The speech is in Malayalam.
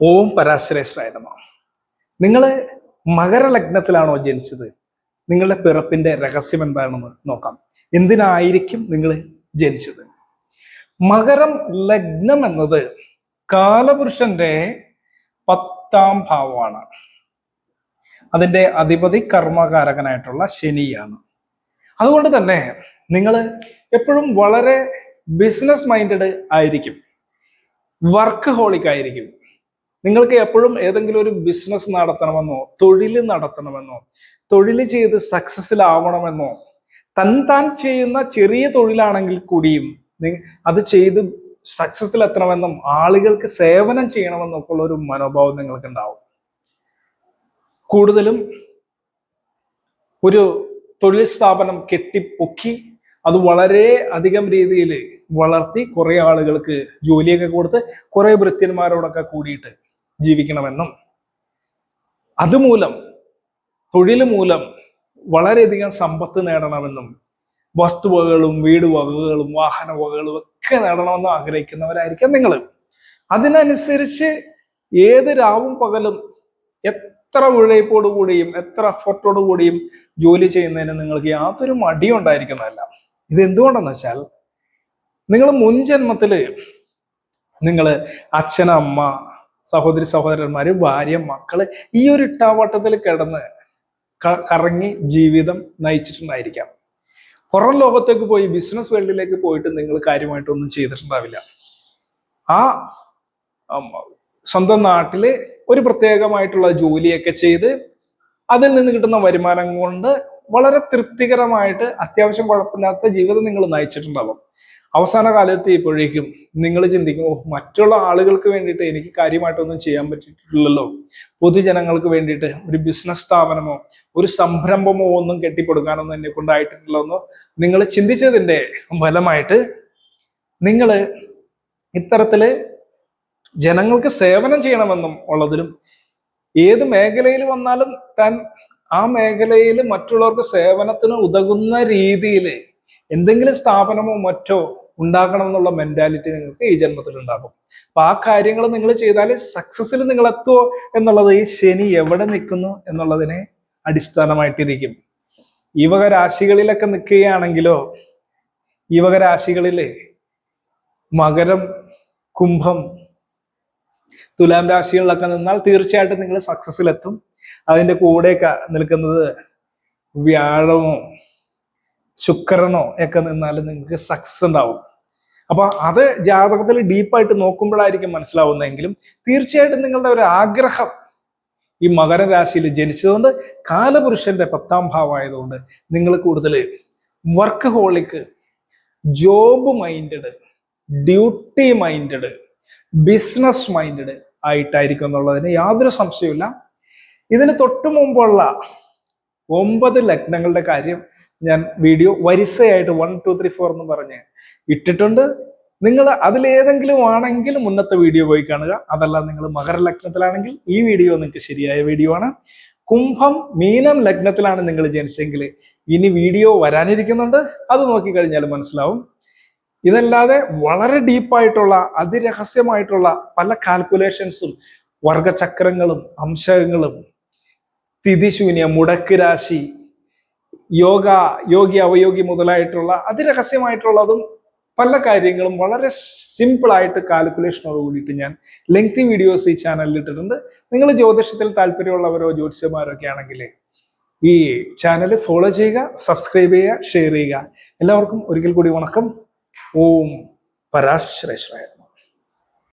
ഓം പരാശരേശ്വരായ നമഃ. നിങ്ങൾ മകരലഗ്നത്തിലാണോ ജനിച്ചത്? നിങ്ങളുടെ പിറപ്പിന്റെ രഹസ്യം എന്താണെന്ന് നോക്കാം. എന്തിനായിരിക്കും നിങ്ങൾ ജനിച്ചത്? മകരം ലഗ്നം എന്നത് കാലപുരുഷന്റെ 10ാം ഭാവമാണ്. അതിന്റെ അധിപതി കർമ്മകാരകനായിട്ടുള്ള ശനിയാണ്. അതുകൊണ്ട് തന്നെ നിങ്ങൾ എപ്പോഴും വളരെ ബിസിനസ് മൈൻഡഡ് ആയിരിക്കും, വർക്ക് ഹോളിക് ആയിരിക്കും. നിങ്ങൾക്ക് എപ്പോഴും ഏതെങ്കിലും ഒരു ബിസിനസ് നടത്തണമെന്നോ തൊഴിൽ നടത്തണമെന്നോ തൊഴിൽ ചെയ്ത് സക്സസ്സിലാവണമെന്നോ താൻ ചെയ്യുന്ന ചെറിയ തൊഴിലാണെങ്കിൽ കൂടിയും അത് ചെയ്ത് സക്സസ്സിലെത്തണമെന്നും ആളുകൾക്ക് സേവനം ചെയ്യണമെന്നൊക്കെ ഉള്ള ഒരു മനോഭാവം നിങ്ങൾക്ക് ഉണ്ടാവും. കൂടുതലും ഒരു തൊഴിൽ സ്ഥാപനം കെട്ടിപ്പൊക്കി അത് വളരെ അധികം രീതിയിൽ വളർത്തി കുറെ ആളുകൾക്ക് ജോലിയൊക്കെ കൊടുത്ത് കുറെ ഭൃത്യന്മാരോടൊക്കെ കൂടിയിട്ട് ജീവിക്കണമെന്നും അതുമൂലം തൊഴിൽ മൂലം വളരെയധികം സമ്പത്ത് നേടണമെന്നും വസ്തുവകകളും വീട് വകകളും വാഹന വകകളും ഒക്കെ നേടണമെന്നും ആഗ്രഹിക്കുന്നവരായിരിക്കാം നിങ്ങൾ. അതിനനുസരിച്ച് ഏത് രാവും പകലും എത്ര ഉழைപ്പോടുകൂടിയും എത്ര എഫർട്ടോടു കൂടിയും ജോലി ചെയ്യുന്നതിന് നിങ്ങൾക്ക് യാതൊരു മടിയും ഉണ്ടായിരിക്കുന്നതല്ല. ഇത് എന്തുകൊണ്ടെന്ന് വെച്ചാൽ നിങ്ങൾ മുൻ ജന്മത്തില് നിങ്ങൾ അച്ഛൻ, അമ്മ, സഹോദരി സഹോദരന്മാര്, ഭാര്യ, മക്കള് ഈ ഒരു ഇട്ടാവട്ടത്തിൽ കിടന്ന് കറങ്ങി ജീവിതം നയിച്ചിട്ടുണ്ടായിരിക്കാം. പുറം ലോകത്തേക്ക് പോയി ബിസിനസ് വേൾഡിലേക്ക് പോയിട്ട് നിങ്ങൾ കാര്യമായിട്ടൊന്നും ചെയ്തിട്ടുണ്ടാവില്ല. ആ സ്വന്തം നാട്ടില് ഒരു പ്രത്യേകമായിട്ടുള്ള ജോലിയൊക്കെ ചെയ്ത് അതിൽ നിന്ന് കിട്ടുന്ന വരുമാനം കൊണ്ട് വളരെ തൃപ്തികരമായിട്ട് അത്യാവശ്യം കുഴപ്പമില്ലാത്ത ജീവിതം നിങ്ങൾ നയിച്ചിട്ടുണ്ടാവും. അവസാന കാലത്ത് ഇപ്പോഴേക്കും നിങ്ങൾ ചിന്തിക്കുമോ, മറ്റുള്ള ആളുകൾക്ക് വേണ്ടിയിട്ട് എനിക്ക് കാര്യമായിട്ടൊന്നും ചെയ്യാൻ പറ്റിയിട്ടില്ലല്ലോ, പൊതുജനങ്ങൾക്ക് വേണ്ടിയിട്ട് ഒരു ബിസിനസ് സ്ഥാപനമോ ഒരു സംരംഭമോ ഒന്നും കെട്ടിപ്പടുക്കാനൊന്നും എന്നെ കൊണ്ടായിട്ടില്ലല്ലോ നിങ്ങൾ ചിന്തിച്ചതിന്റെ ഫലമായിട്ട് നിങ്ങൾ ഇത്തരത്തില് ജനങ്ങൾക്ക് സേവനം ചെയ്യണമെന്നും ഉള്ളതിലും ഏത് മേഖലയിൽ വന്നാലും താൻ ആ മേഖലയിൽ മറ്റുള്ളവർക്ക് സേവനത്തിന് ഉതകുന്ന രീതിയിൽ എന്തെങ്കിലും സ്ഥാപനമോ മറ്റോ ഉണ്ടാക്കണം എന്നുള്ള മെന്റാലിറ്റി നിങ്ങൾക്ക് ഈ ജന്മത്തിൽ ഉണ്ടാകും. അപ്പൊ ആ കാര്യങ്ങൾ നിങ്ങൾ ചെയ്താൽ സക്സസ്സിൽ നിങ്ങൾ എത്തുമോ എന്നുള്ളത് ഈ ശനി എവിടെ നിൽക്കുന്നു എന്നുള്ളതിനെ അടിസ്ഥാനമായിട്ടിരിക്കും. ഈ വക രാശികളിലൊക്കെ നിൽക്കുകയാണെങ്കിലോ, ഈ വക രാശികളിലെ മകരം, കുംഭം, തുലാം രാശികളിലൊക്കെ നിന്നാൽ തീർച്ചയായിട്ടും നിങ്ങൾ സക്സസ്സിലെത്തും. അതിന്റെ കൂടെയൊക്കെ നിൽക്കുന്നത് വ്യാഴമോ ശുക്രനോ ഒക്കെ നിന്നാലും നിങ്ങൾക്ക് സക്സസ് ഉണ്ടാവും. അപ്പൊ അത് ജാതകത്തിൽ ഡീപ്പായിട്ട് നോക്കുമ്പോഴായിരിക്കും മനസ്സിലാവുന്നതെങ്കിലും തീർച്ചയായിട്ടും നിങ്ങളുടെ ഒരു ആഗ്രഹം ഈ മകരരാശിയിൽ ജനിച്ചതുകൊണ്ട് കാലപുരുഷന്റെ 10ാം ഭാവമായതുകൊണ്ട് നിങ്ങൾ കൂടുതൽ work holic, job minded, duty minded, business minded ആയിട്ടായിരിക്കും എന്നുള്ളതിന് യാതൊരു സംശയമില്ല. ഇതിന് തൊട്ടു മുമ്പുള്ള 9 ലഗ്നങ്ങളുടെ കാര്യം ഞാൻ വീഡിയോ വരിസയായിട്ട് 1, 2, 3, 4 എന്ന് പറഞ്ഞ് ഇട്ടിട്ടുണ്ട്. നിങ്ങൾ അതിലേതെങ്കിലും ആണെങ്കിൽ മുന്നത്തെ വീഡിയോ പോയി കാണുക. അതല്ല നിങ്ങൾ മകരലഗ്നത്തിലാണെങ്കിൽ ഈ വീഡിയോ നിങ്ങൾക്ക് ശരിയായ വീഡിയോ ആണ്. കുംഭം, മീനം ലഗ്നത്തിലാണ് നിങ്ങൾ ജനിച്ചെങ്കിൽ ഇനി വീഡിയോ വരാനിരിക്കുന്നുണ്ട്, അത് നോക്കിക്കഴിഞ്ഞാൽ മനസ്സിലാവും. ഇതല്ലാതെ വളരെ ഡീപ്പായിട്ടുള്ള അതിരഹസ്യമായിട്ടുള്ള പല കാൽക്കുലേഷൻസും വർഗചക്രങ്ങളും അംശങ്ങളും തിഥിശൂന്യ, മുടക്ക് രാശി, യോഗി അവയോഗി മുതലായിട്ടുള്ള അതിരഹസ്യമായിട്ടുള്ളതും പല കാര്യങ്ങളും വളരെ സിമ്പിൾ ആയിട്ട് കാൽക്കുലേഷനോട് കൂടിയിട്ട് ഞാൻ ലെങ്തി വീഡിയോസ് ഈ ചാനലിൽ ഇട്ടിട്ടുണ്ട്. നിങ്ങൾ ജ്യോതിഷത്തിൽ താല്പര്യമുള്ളവരോ ജ്യോതിഷന്മാരോ ഒക്കെ ആണെങ്കിൽ ഈ ചാനൽ ഫോളോ ചെയ്യുക, സബ്സ്ക്രൈബ് ചെയ്യുക, ഷെയർ ചെയ്യുക. എല്ലാവർക്കും ഒരിക്കൽ കൂടി വണക്കം. ഓം പരാശരേശ്വരായ.